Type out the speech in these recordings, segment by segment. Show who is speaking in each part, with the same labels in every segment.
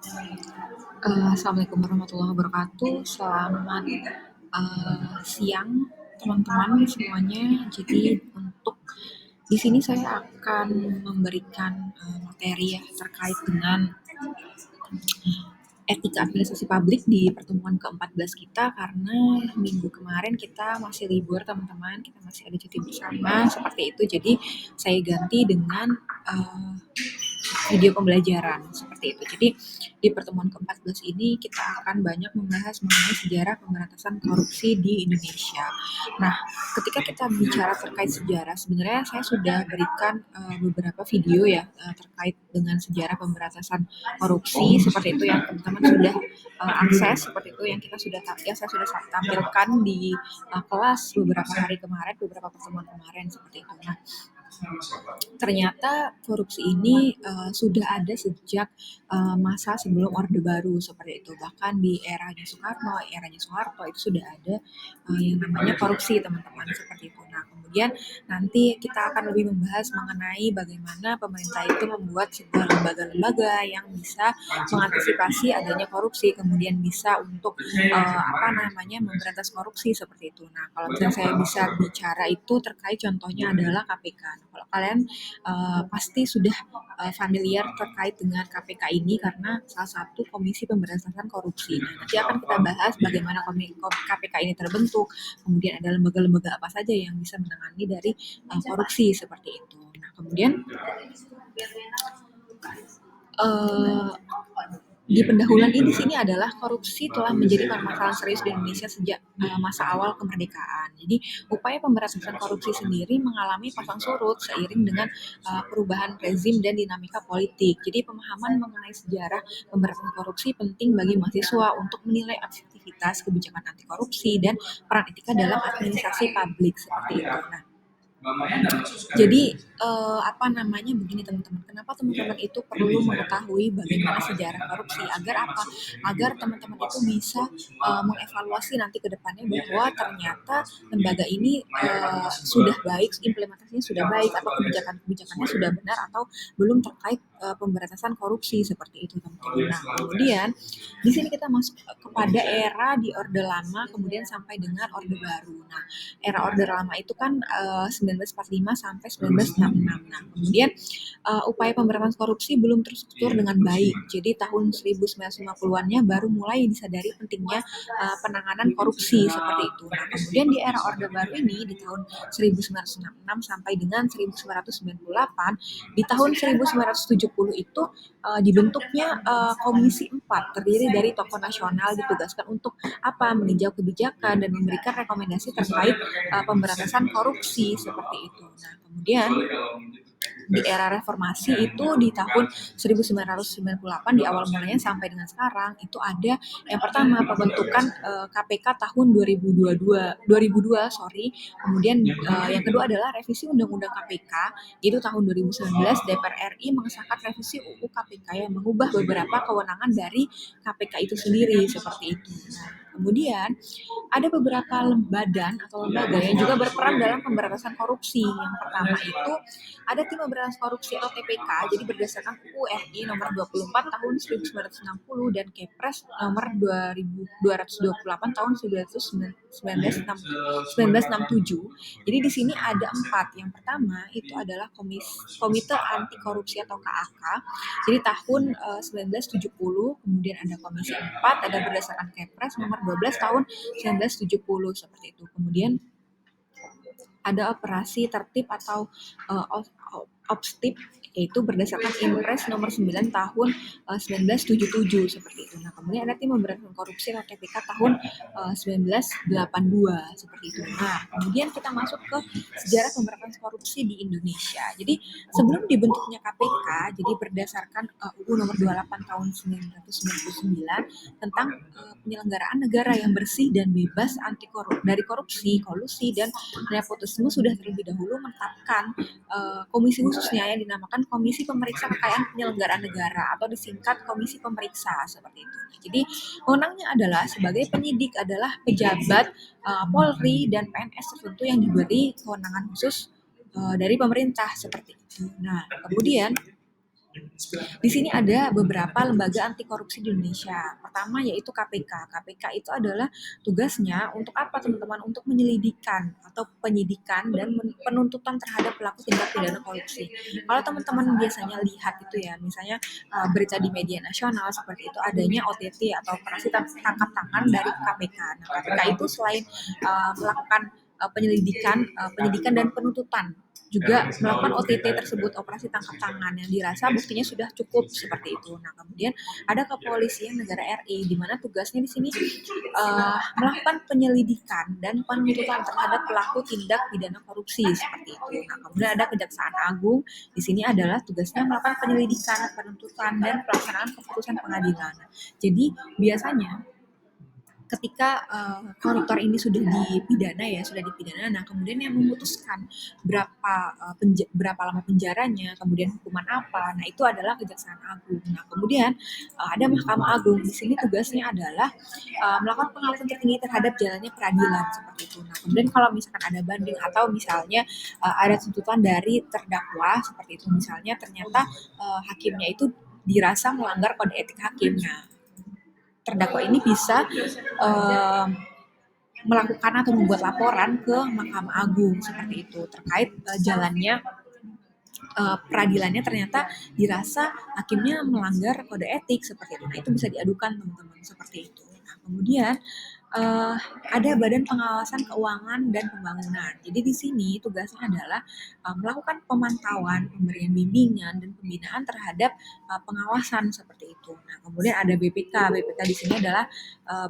Speaker 1: Assalamualaikum warahmatullahi wabarakatuh. Selamat siang teman-teman semuanya. Jadi untuk di sini saya akan memberikan materi ya terkait dengan etika administrasi publik di pertemuan ke-14 kita, karena minggu kemarin kita masih libur teman-teman, kita masih ada cuti bersama seperti itu. Jadi saya ganti dengan video pembelajaran seperti itu. Jadi di pertemuan ke-14 ini kita akan banyak membahas mengenai sejarah pemberantasan korupsi di Indonesia. Nah, ketika kita bicara terkait sejarah, sebenarnya saya sudah berikan beberapa video ya terkait dengan sejarah pemberantasan korupsi seperti itu, yang teman-teman sudah akses, seperti itu yang saya sudah tampilkan di kelas beberapa hari kemarin, beberapa pertemuan kemarin seperti itu. Nah, ternyata korupsi ini sudah ada sejak masa sebelum Orde Baru seperti itu. Bahkan di eranya Soeharto itu sudah ada yang namanya korupsi teman-teman seperti itu. Nah, kemudian nanti kita akan lebih membahas mengenai bagaimana pemerintah itu membuat sebuah lembaga-lembaga yang bisa mengantisipasi adanya korupsi, kemudian bisa untuk memberantas korupsi seperti itu. Nah, kalau misalnya saya bisa bicara itu terkait contohnya adalah KPK. Nah, kalau kalian pasti sudah familiar terkait dengan KPK ini karena salah satu komisi pemberantasan korupsi. Nah, nanti akan kita bahas bagaimana KPK ini terbentuk, kemudian ada lembaga-lembaga apa saja yang bisa menangani dari korupsi seperti itu. Nah, kemudian di pendahuluan ini di sini adalah korupsi telah menjadi permasalahan serius di Indonesia sejak masa awal kemerdekaan. Jadi upaya pemberantasan korupsi sendiri mengalami pasang surut seiring dengan perubahan rezim dan dinamika politik. Jadi pemahaman mengenai sejarah pemberantasan korupsi penting bagi mahasiswa untuk menilai efektivitas kebijakan anti korupsi dan peran etika dalam administrasi publik seperti itu. Nah, jadi begini teman-teman, kenapa teman-teman itu perlu mengetahui bagaimana sejarah korupsi, agar apa? Agar teman-teman itu bisa mengevaluasi nanti ke depannya bahwa ternyata lembaga ini sudah baik, implementasinya sudah baik, atau kebijakannya sudah benar atau belum terkait pemberantasan korupsi seperti itu teman-teman. Nah, kemudian di sini kita masuk kepada era di Orde Lama kemudian sampai dengan Orde Baru. Nah, era Orde Lama itu kan 1945 sampai 1966. Nah, kemudian upaya pemberantasan korupsi belum terstruktur dengan baik. Jadi tahun 1950-annya baru mulai disadari pentingnya penanganan korupsi seperti itu. Nah, kemudian di era Orde Baru ini di tahun 1966 sampai dengan 1998, di tahun 1970 itu dibentuknya Komisi 4 terdiri dari tokoh nasional ditugaskan untuk meninjau kebijakan dan memberikan rekomendasi terkait pemberantasan korupsi seperti itu. Nah, kemudian di era reformasi itu di tahun 1998 di awal mulanya sampai dengan sekarang itu ada yang pertama pembentukan KPK tahun 2002, kemudian yang kedua adalah revisi Undang-Undang KPK itu tahun 2019. DPR RI mengesahkan revisi UU KPK yang mengubah beberapa kewenangan dari KPK itu sendiri seperti itu. Nah, kemudian ada beberapa badan atau lembaga yang juga berperan dalam pemberantasan korupsi. Yang pertama itu ada Tim Pemberantasan Korupsi atau TPK, jadi berdasarkan UU RI nomor 24 tahun 1960 dan Kepres nomor 228 tahun 1967. Jadi di sini ada 4. Yang pertama itu adalah Komite Anti Korupsi atau KAK. Jadi tahun 1970, kemudian ada Komisi 4, ada berdasarkan Kepres nomor 12 tahun 1970 seperti itu. Kemudian ada operasi tertib atau OPSTIP, yaitu berdasarkan Impres nomor 9 tahun 1977 seperti itu. Nah, kemudian ada Tim Pemberantasan Korupsi atau TPK tahun 1982 seperti itu. Nah, kemudian kita masuk ke sejarah pemberantasan korupsi di Indonesia. Jadi sebelum dibentuknya KPK, jadi berdasarkan UU nomor 28 tahun 1999 tentang penyelenggaraan negara yang bersih dan bebas dari korupsi, kolusi, dan nepotisme sudah terlebih dahulu menetapkan komisi khususnya yang dinamakan Komisi Pemeriksa Kekayaan Penyelenggaraan Negara atau disingkat Komisi Pemeriksa seperti itu. Jadi wewenangnya adalah sebagai penyidik adalah pejabat Polri dan PNS tertentu yang diberi kewenangan khusus dari pemerintah seperti itu. Nah, kemudian Di sini ada beberapa lembaga anti korupsi di Indonesia. Pertama yaitu KPK. KPK itu adalah tugasnya untuk apa teman-teman? Untuk menyelidikan atau penyidikan dan penuntutan terhadap pelaku tindak pidana korupsi. Kalau teman-teman biasanya lihat itu ya, misalnya berita di media nasional seperti itu adanya OTT atau operasi tangkap tangan dari KPK. Nah, KPK itu selain melakukan penyidikan dan penuntutan juga melakukan OTT tersebut, operasi tangkap tangan yang dirasa buktinya sudah cukup seperti itu. Nah, kemudian ada kepolisian negara RI di mana tugasnya di sini melakukan penyelidikan dan penuntutan terhadap pelaku tindak pidana korupsi seperti itu. Nah, kemudian ada Kejaksaan Agung, di sini adalah tugasnya melakukan penyelidikan, penuntutan dan pelaksanaan keputusan pengadilan. Jadi biasanya ketika koruptor ini sudah dipidana, nah kemudian yang memutuskan berapa lama penjaranya, kemudian hukuman apa, nah itu adalah Kejaksaan Agung. Nah kemudian ada Mahkamah Agung, di sini tugasnya adalah melakukan pengawasan tertinggi terhadap jalannya peradilan seperti itu. Nah kemudian kalau misalkan ada banding atau misalnya ada tuntutan dari terdakwa seperti itu, misalnya ternyata hakimnya itu dirasa melanggar kode etik hakim. Nah, terdakwa ini bisa uh, melakukan atau membuat laporan ke Mahkamah Agung seperti itu terkait jalannya peradilannya ternyata dirasa hakimnya melanggar kode etik seperti itu. Nah, itu bisa diadukan teman-teman seperti itu. Nah, kemudian uh, ada Badan Pengawasan Keuangan dan Pembangunan. Jadi di sini tugasnya adalah melakukan pemantauan, pemberian bimbingan dan pembinaan terhadap pengawasan seperti itu. Nah, kemudian ada BPK. BPK di sini adalah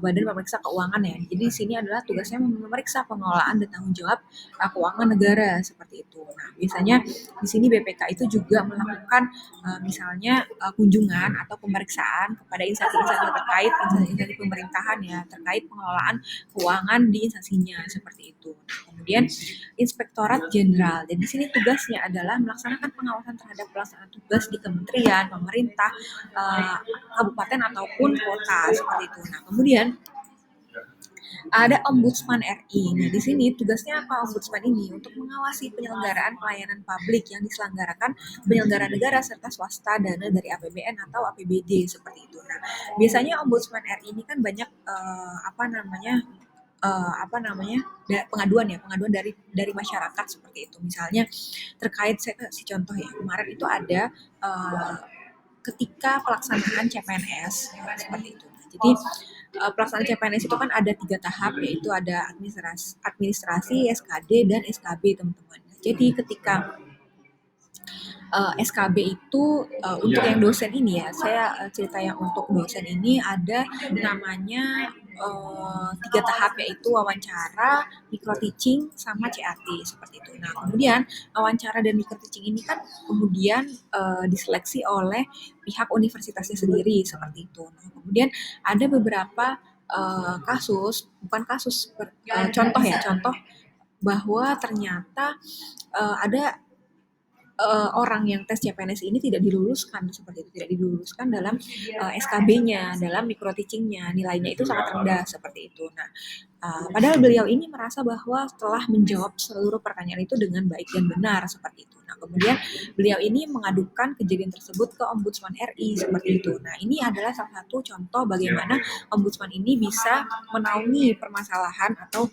Speaker 1: Badan Pemeriksa Keuangan ya. Jadi di sini adalah tugasnya memeriksa pengelolaan dan tanggung jawab keuangan negara seperti itu. Nah, biasanya di sini BPK itu juga melakukan misalnya kunjungan atau pemeriksaan kepada instansi-instansi terkait, instansi pemerintahan ya, terkait pengelolaan keuangan di instansinya seperti itu. Nah, kemudian Inspektorat Jenderal. Dan di sini tugasnya adalah melaksanakan pengawasan terhadap pelaksanaan tugas di kementerian, pemerintah, kabupaten ataupun kota seperti itu. Nah, kemudian ada Ombudsman RI. Nah, di sini tugasnya apa Ombudsman ini? Untuk mengawasi penyelenggaraan pelayanan publik yang diselenggarakan penyelenggara negara serta swasta dana dari APBN atau APBD seperti itu. Nah, biasanya Ombudsman RI ini kan banyak pengaduan ya, pengaduan dari masyarakat seperti itu. Misalnya terkait si contoh ya, kemarin itu ada ketika pelaksanaan CPNS seperti itu. Jadi pelaksanaan CPNS itu kan ada 3 tahap, yaitu ada administrasi, SKD, dan SKB teman-teman. Jadi ketika SKB itu untuk yang dosen ini ya, saya cerita yang untuk dosen ini ada namanya 3 tahap, yaitu wawancara, micro teaching, sama CAT seperti itu. Nah kemudian wawancara dan micro teaching ini kan kemudian diseleksi oleh pihak universitasnya sendiri seperti itu. Nah kemudian ada beberapa bukan kasus, contoh bahwa ternyata ada orang yang tes CPNS ini tidak diluluskan seperti itu, tidak diluluskan dalam SKB-nya, dalam micro teaching-nya, nilainya itu sangat rendah seperti itu. Nah, padahal beliau ini merasa bahwa telah menjawab seluruh pertanyaan itu dengan baik dan benar seperti itu. Nah, kemudian beliau ini mengadukan kejadian tersebut ke Ombudsman RI seperti itu. Nah, ini adalah salah satu contoh bagaimana Ombudsman ini bisa menaungi permasalahan atau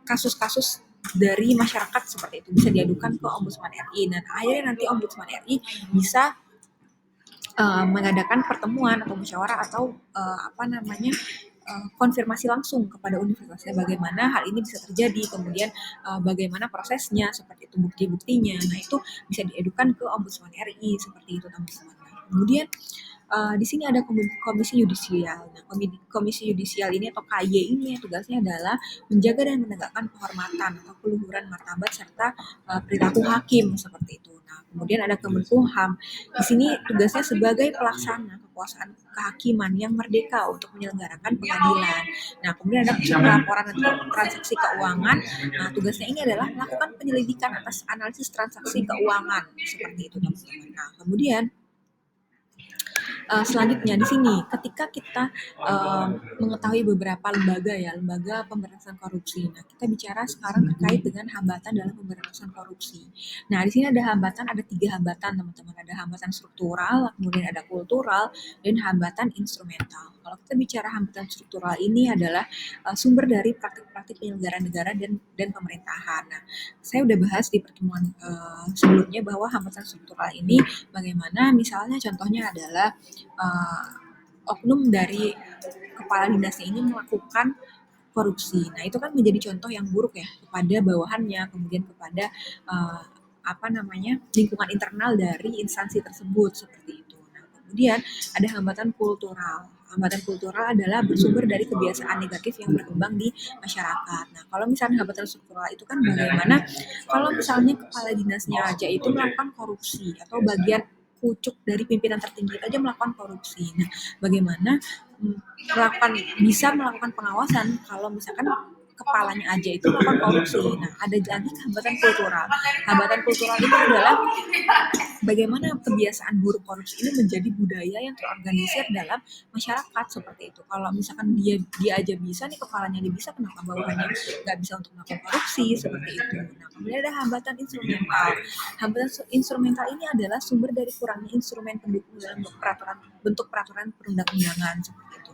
Speaker 1: kasus-kasus dari masyarakat seperti itu, bisa diadukan ke Ombudsman RI. Dan akhirnya nanti Ombudsman RI bisa mengadakan pertemuan atau musyawarah atau konfirmasi langsung kepada universitasnya bagaimana hal ini bisa terjadi, kemudian bagaimana prosesnya seperti itu, bukti-buktinya. Nah itu bisa diadukan ke Ombudsman RI seperti itu teman-teman. Nah, kemudian di sini ada komisi yudisial. Nah, komisi yudisial ini atau KY ini tugasnya adalah menjaga dan menegakkan kehormatan atau keluhuran martabat serta perilaku hakim seperti itu. Nah, kemudian ada Kemenkumham. Di sini tugasnya sebagai pelaksana kekuasaan kehakiman yang merdeka untuk menyelenggarakan pengadilan. Nah, kemudian ada pelaporan transaksi keuangan. Nah, tugasnya ini adalah melakukan penyelidikan atas analisis transaksi keuangan seperti itu teman-teman. Nah, kemudian Selanjutnya di sini ketika kita mengetahui beberapa lembaga pemberantasan korupsi. Nah, kita bicara sekarang terkait dengan hambatan dalam pemberantasan korupsi. Nah, di sini ada 3 hambatan teman-teman. Ada hambatan struktural, kemudian ada kultural, dan hambatan instrumental. Kalau kita bicara hambatan struktural ini adalah sumber dari praktik-praktik penyelenggaraan negara dan pemerintahan. Nah, saya udah bahas di pertemuan sebelumnya bahwa hambatan struktural ini bagaimana, misalnya contohnya adalah uh, oknum dari kepala dinasnya ini melakukan korupsi. Nah, itu kan menjadi contoh yang buruk ya kepada bawahannya, kemudian kepada uh, lingkungan internal dari instansi tersebut seperti itu. Nah, kemudian ada hambatan kultural. Hambatan kultural adalah bersumber dari kebiasaan negatif yang berkembang di masyarakat. Nah, kalau misalnya hambatan struktural itu kan bagaimana kalau misalnya kepala dinasnya aja itu melakukan korupsi atau bagian pucuk dari pimpinan tertinggi itu aja melakukan korupsi. Nah, bagaimana melakukan bisa melakukan pengawasan kalau misalkan kepalanya aja itu melakukan korupsi. Nah, ada jadi hambatan kultural. Hambatan kultural itu adalah bagaimana kebiasaan buruk korupsi ini menjadi budaya yang terorganisir dalam masyarakat seperti itu. Kalau misalkan dia aja bisa nih, kepalanya dia bisa, kenapa bawahannya nggak bisa untuk melakukan korupsi seperti itu. Nah, kemudian ada hambatan instrumental. Hambatan instrumental ini adalah sumber dari kurangnya instrumen pendukung dalam bentuk peraturan perundang-undangan seperti itu.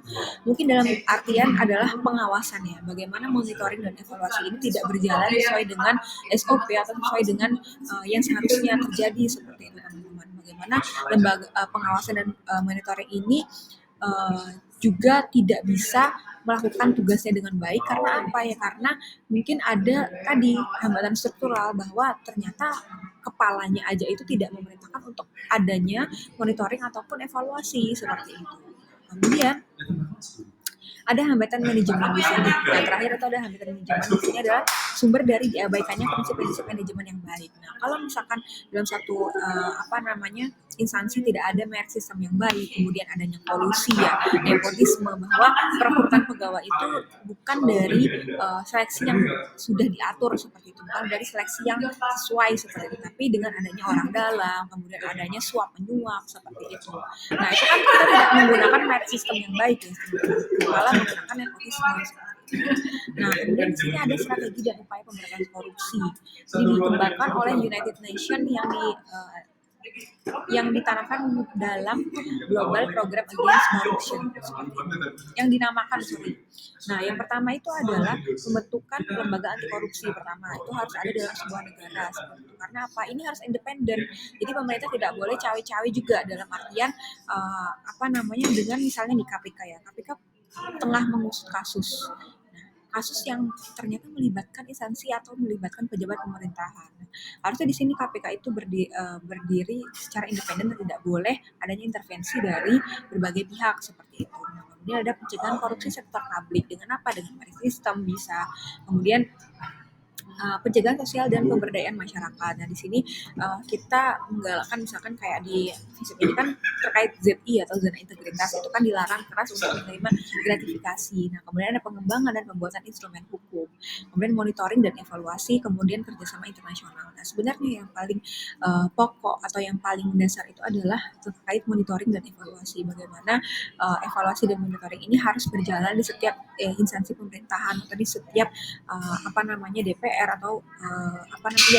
Speaker 1: Mungkin dalam artian adalah pengawasan ya, bagaimana monitoring dan evaluasi ini tidak berjalan sesuai dengan SOP atau sesuai dengan yang seharusnya terjadi seperti itu teman-teman. Bagaimana lembaga pengawasan dan monitoring ini juga tidak bisa melakukan tugasnya dengan baik karena apa ya? Karena mungkin ada tadi hambatan struktural bahwa ternyata kepalanya aja itu tidak memerintahkan untuk adanya monitoring ataupun evaluasi seperti itu. Kemudian ada hambatan manajemen di sini. Yang terakhir itu ada hambatan manajemen di sini adalah sumber dari diabaikannya prinsip-prinsip manajemen yang baik. Nah, kalau misalkan dalam satu instansi tidak ada merit system yang baik, kemudian adanya kolusi ya, nepotisme, bahwa perekrutan pegawai itu bukan dari seleksi yang sudah diatur seperti itu, bukan dari seleksi yang sesuai seperti itu, tapi dengan adanya orang dalam, kemudian adanya suap menyuap seperti itu. Nah, itu kan kita tidak menggunakan merit system yang baik ya, malah menggunakan nepotisme. Nah, kemudian di sini ada strategi dan upaya pemberantasan korupsi. Jadi dikembangkan oleh United Nations yang ditanamkan dalam Global Program Against Corruption yang dinamakan Nah, yang pertama itu adalah pembentukan lembaga anti korupsi pertama. Itu harus ada dalam sebuah negara seperti itu. Karena apa? Ini harus independen. Jadi pemerintah tidak boleh cawe-cawe juga dalam artian dengan misalnya di KPK ya. KPK tengah mengusut kasus. Kasus yang ternyata melibatkan instansi atau melibatkan pejabat pemerintahan. Harusnya di sini KPK itu berdiri secara independen dan tidak boleh adanya intervensi dari berbagai pihak seperti itu. Nah, kemudian ada pencegahan korupsi sektor publik dengan apa? Dengan merit system bisa. Kemudian pencegahan sosial dan pemberdayaan masyarakat. Nah, di sini kita menggalakkan misalkan kayak di FISIP ini kan terkait ZI atau zona integritas itu kan dilarang keras untuk menerima gratifikasi. Nah, kemudian ada pengembangan dan pembuatan instrumen hukum, kemudian monitoring dan evaluasi, kemudian kerjasama internasional. Nah, sebenarnya yang paling pokok atau yang paling mendasar itu adalah terkait monitoring dan evaluasi. Bagaimana evaluasi dan monitoring ini harus berjalan di setiap instansi pemerintahan atau di setiap DPR atau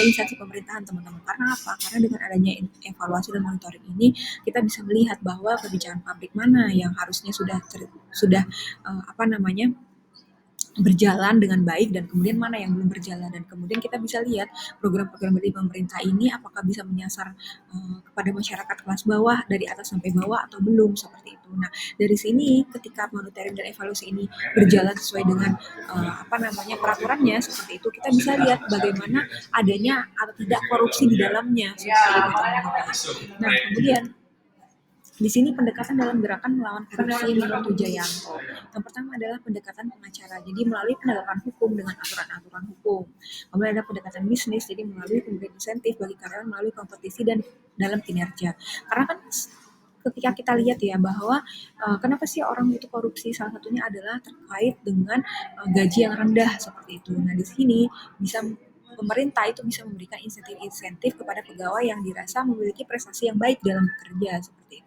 Speaker 1: instansi pemerintahan teman-teman. Karena apa? Karena dengan adanya evaluasi dan monitoring ini kita bisa melihat bahwa kebijakan publik mana yang harusnya sudah berjalan dengan baik dan kemudian mana yang belum berjalan, dan kemudian kita bisa lihat program-program dari pemerintah ini apakah bisa menyasar kepada masyarakat kelas bawah dari atas sampai bawah atau belum seperti itu. Nah, dari sini ketika monitoring dan evaluasi ini berjalan sesuai dengan peraturannya seperti itu, kita bisa lihat bagaimana adanya atau tidak korupsi di dalamnya seperti itu teman-teman. Nah, kemudian di sini pendekatan dalam gerakan melawan korupsi menurut Wijayanto. Yang pertama adalah pendekatan pengacara, jadi melalui penegakan hukum dengan aturan-aturan hukum. Kemudian ada pendekatan bisnis, jadi melalui pemberian insentif bagi karyawan melalui kompetisi dan dalam kinerja. Karena kan ketika kita lihat ya bahwa kenapa sih orang itu korupsi, salah satunya adalah terkait dengan gaji yang rendah seperti itu. Nah, di sini pemerintah itu bisa memberikan insentif-insentif kepada pegawai yang dirasa memiliki prestasi yang baik dalam bekerja seperti itu.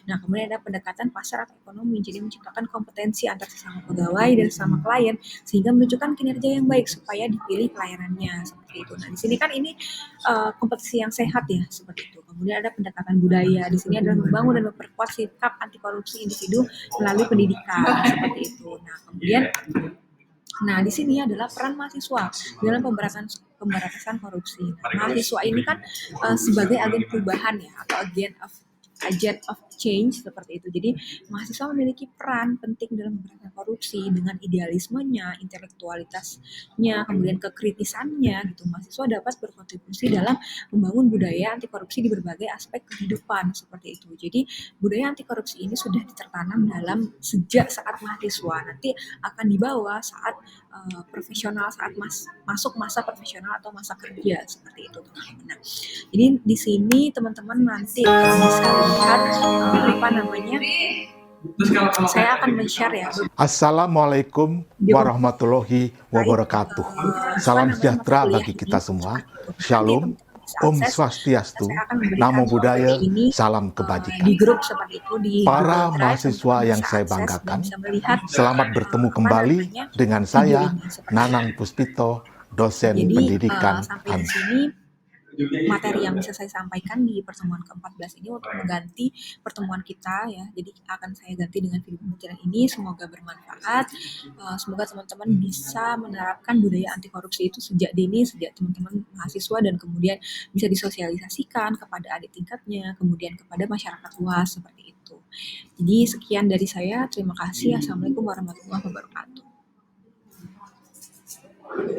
Speaker 1: Nah, kemudian ada pendekatan pasar atau ekonomi, jadi menciptakan kompetensi antar sesama pegawai dan sesama klien sehingga menunjukkan kinerja yang baik supaya dipilih pelayanannya seperti itu. Nah, di sini kan ini kompetisi yang sehat ya seperti itu. Kemudian ada pendekatan budaya. Di sini adalah membangun dan memperkuat sikap anti korupsi individu melalui pendidikan seperti itu. Nah, di sini adalah peran mahasiswa dalam pemberantasan korupsi. Nah, mahasiswa ini kan sebagai agen perubahan ya atau agent of change seperti itu. Jadi mahasiswa memiliki peran penting dalam pemberantasan korupsi dengan idealismenya, intelektualitasnya, kemudian kekritisannya gitu. Mahasiswa dapat berkontribusi dalam membangun budaya anti korupsi di berbagai aspek kehidupan seperti itu. Jadi budaya anti korupsi ini sudah tertanam dalam sejak saat mahasiswa, nanti akan dibawa saat profesional, saat masuk masa profesional atau masa kerja seperti itu teman-teman. Nah, jadi di sini teman-teman nanti bisa lihat saya akan men-share ya.
Speaker 2: Assalamualaikum warahmatullahi wabarakatuh. Salam sejahtera bagi kita semua. Shalom, Om Swastiastu, Namo Buddhaya, salam kebajikan.
Speaker 1: Di grup seperti itu di
Speaker 2: para mahasiswa yang saya banggakan, selamat bertemu kembali dengan saya, Nanang Puspito, dosen pendidikan
Speaker 1: sampai di sini materi yang bisa saya sampaikan di pertemuan ke-14 ini untuk mengganti pertemuan kita ya. Jadi akan saya ganti dengan video pembelajaran ini. Semoga bermanfaat. Semoga teman-teman bisa menerapkan budaya anti korupsi itu sejak dini, sejak teman-teman mahasiswa, dan kemudian bisa disosialisasikan kepada adik tingkatnya, kemudian kepada masyarakat luas seperti itu. Jadi sekian dari saya. Terima kasih. Assalamualaikum warahmatullahi wabarakatuh.